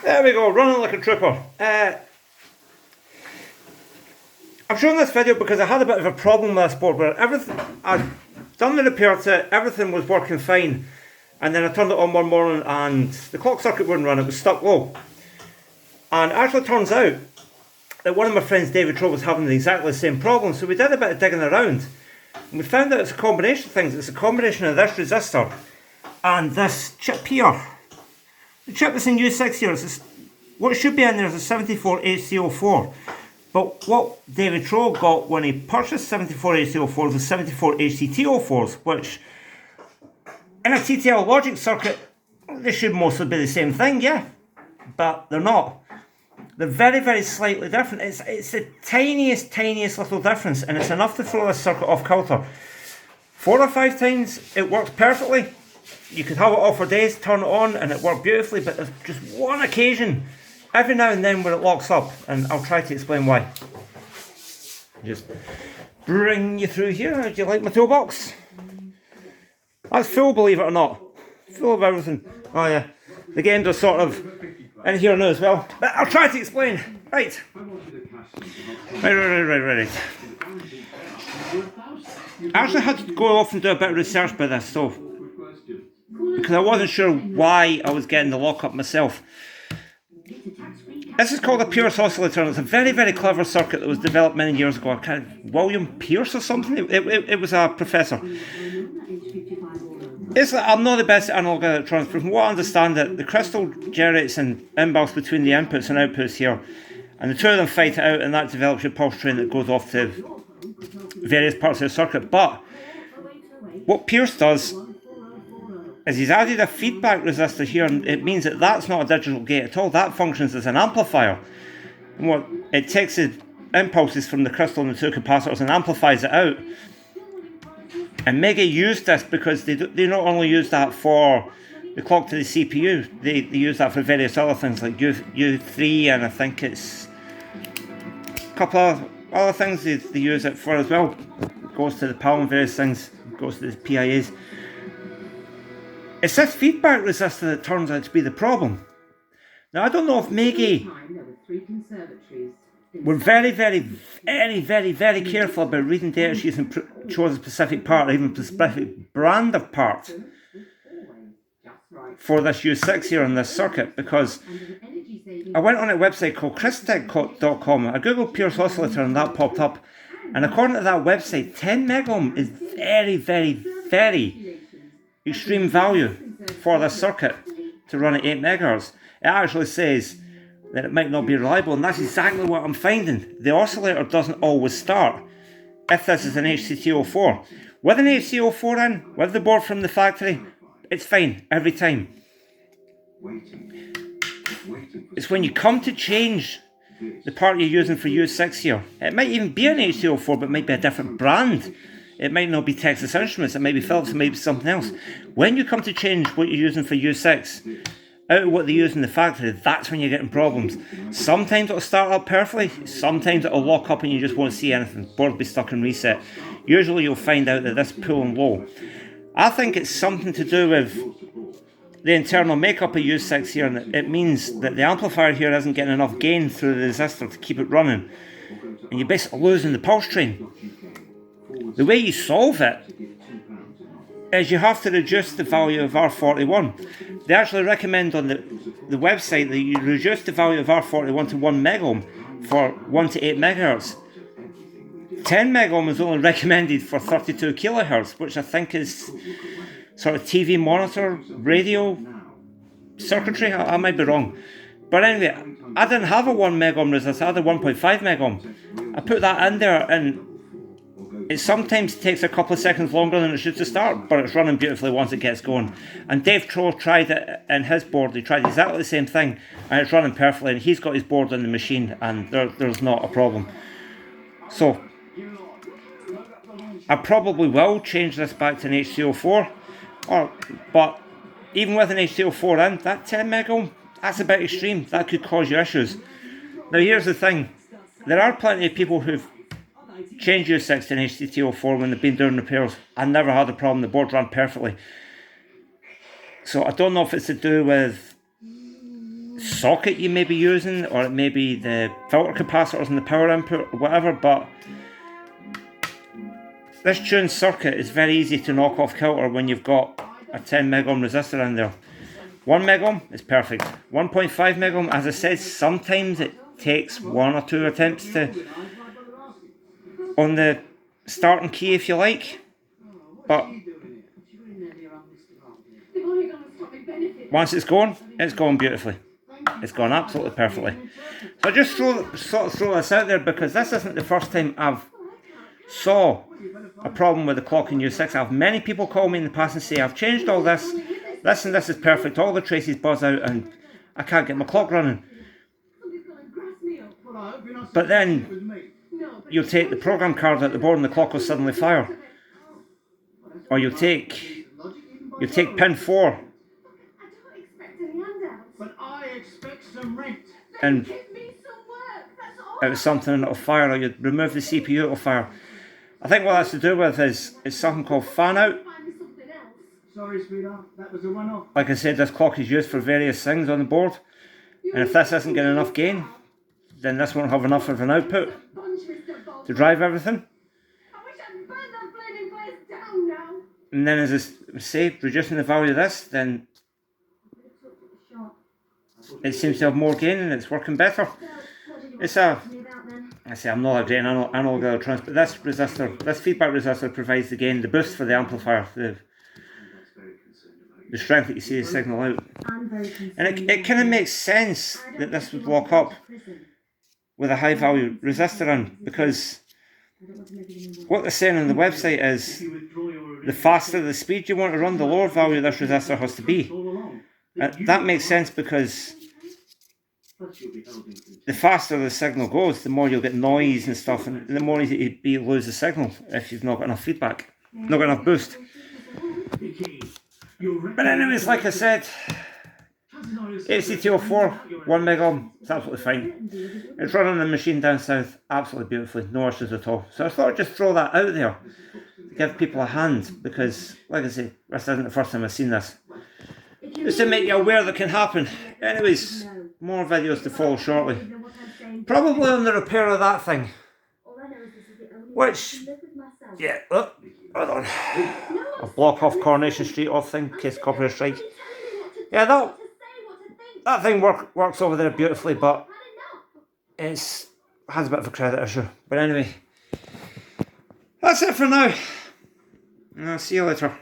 There we go, running like a trooper. I'm showing this video because I had a bit of a problem with this board where everything, I'd done the repair to it, everything was working fine, and then I turned it on one morning and the clock circuit wouldn't run, it was stuck low. And it actually turns out that one of my friends, David Troll, was having exactly the same problem, so we did a bit of digging around and we found that it's a combination of things. It's a combination of this resistor and this chip here. The chip that's in U6 here, what should be in there is a 74HC04. But what David Troll got when he purchased 74HC04s was 74 HCT04s, which in a TTL logic circuit, they should mostly be the same thing, yeah. But they're not. They're very, very slightly different. It's the tiniest little difference, and it's enough to throw this circuit off kilter. 4 or 5 times it works perfectly. You could have it off for days, turn it on, and it worked beautifully, but there's just one occasion, every now and then, where it locks up, and I'll try to explain why. Just bring you through here. Do you like my toolbox? That's full, believe it or not. Full of everything. Oh yeah, the games are sort of in here now as well, but I'll try to explain. Right. Right. I actually had to go off and do a bit of research by this, so because I wasn't sure why I was getting the lockup myself. This is called a Pierce oscillator, and it's a very, very clever circuit that was developed many years ago. William Pierce or something? It was a professor. I'm not the best at analog electronics, but from what I understand, the crystal generates an impulse between the inputs and outputs here, and the two of them fight it out, and that develops your pulse train that goes off to various parts of the circuit. But what Pierce does is he's added a feedback resistor here, and it means that that's not a digital gate at all. That functions as an amplifier. And what it takes the impulses from the crystal and the two capacitors and amplifies it out. And maygay used this because they not only use that for the clock to the CPU, they use that for various other things like U3, and I think it's a couple of other things they use it for as well. It goes to the PAL and various things, it goes to the PIAs. It's this feedback resistor that turns out to be the problem. Now I don't know if maygay were very careful about reading data sheets and chose a specific part or even a specific brand of part for this U6 here on this circuit, because I went on a website called christech.com. I googled Pierce oscillator and that popped up, and according to that website, 10 megohm is very extreme value for this circuit to run at 8 megahertz. It actually says that it might not be reliable, and that's exactly what I'm finding. The oscillator doesn't always start if this is an HCT04. With an HC04 in, with the board from the factory, it's fine every time. It's when you come to change the part you're using for U6 here, it might even be an HC04, but it might be a different brand. It might not be Texas Instruments, it might be Philips, it might be something else. When you come to change what you're using for U6 out of what they use in the factory, that's when you're getting problems. Sometimes it'll start up perfectly, sometimes it'll lock up and you just won't see anything. Board will be stuck in reset. Usually you'll find out that this pulling low. I think it's something to do with the internal makeup of U6 here, and it means that the amplifier here isn't getting enough gain through the resistor to keep it running, and you're basically losing the pulse train. The way you solve it is you have to reduce the value of R41. They actually recommend on the website that you reduce the value of R41 to 1 megohm for 1 to 8 megahertz. 10 megohm is only recommended for 32 kilohertz, which I think is sort of TV monitor, radio circuitry. I might be wrong. But anyway, I didn't have a 1 megohm resistor, I had a 1.5 megohm. I put that in there, and it sometimes takes a couple of seconds longer than it should to start, but it's running beautifully once it gets going. And Dave Troll tried it in his board. He tried exactly the same thing, and it's running perfectly. And he's got his board on the machine, and there's not a problem. So I probably will change this back to an HC04, but even with an HC04 in, that 10 megohm, that's a bit extreme. That could cause you issues. Now here's the thing, there are plenty of people who've changed U6 to an HCT04 when they've been doing repairs. I never had a problem, the board ran perfectly. So I don't know if it's to do with socket you may be using, or it may be the filter capacitors and the power input or whatever, but this tuned circuit is very easy to knock off kilter when you've got a 10 megohm resistor in there. 1 megohm is perfect. 1.5 megohm, as I said, sometimes it takes 1 or 2 attempts to on the starting key, if you like, but once it's going beautifully. It's gone absolutely perfectly. So I just sort of throw this out there because this isn't the first time I've saw a problem with the clock in U6. I have many people call me in the past and say, I've changed all this and this is perfect, all the traces buzz out and I can't get my clock running. But then you'll take the program card out the board and the clock will suddenly fire. Or you'll take pin 4 and it was something and it'll fire, or you remove the CPU, it'll fire. I think what that's to do with is something called fan out. Sorry, sweetheart, that was a one-off. Like I said, this clock is used for various things on the board, and if this isn't getting enough gain, then this won't have enough of an output to drive everything. And then, as I say, reducing the value of this, then it seems to have more gain and it's working better. It's I'm not a great analog electronics, but this resistor, this feedback resistor provides the gain, the boost for the amplifier, the strength that you see the signal out. And it kind of makes sense that this would lock up with a high value resistor in, because what they're saying on the website is the faster the speed you want to run, the lower value this resistor has to be. That makes sense because the faster the signal goes, the more you'll get noise and stuff, and the more easy it'd be to lose the signal if you've not got enough feedback, not got enough boost. But anyways, like I said, AC204, 1 megohm, it's absolutely fine. It's running the machine down south absolutely beautifully, no issues at all. So I thought I'd just throw that out there to give people a hand, because like I say, this isn't the first time I've seen this. Just to make you aware that can happen. Anyways, more videos to follow shortly. Probably on the repair of that thing. Which, yeah, hold on. I'll block off Coronation Street off thing in case copyright strike. Yeah, that thing works over there beautifully, but it has a bit of a credit issue. But anyway, that's it for now. I'll see you later.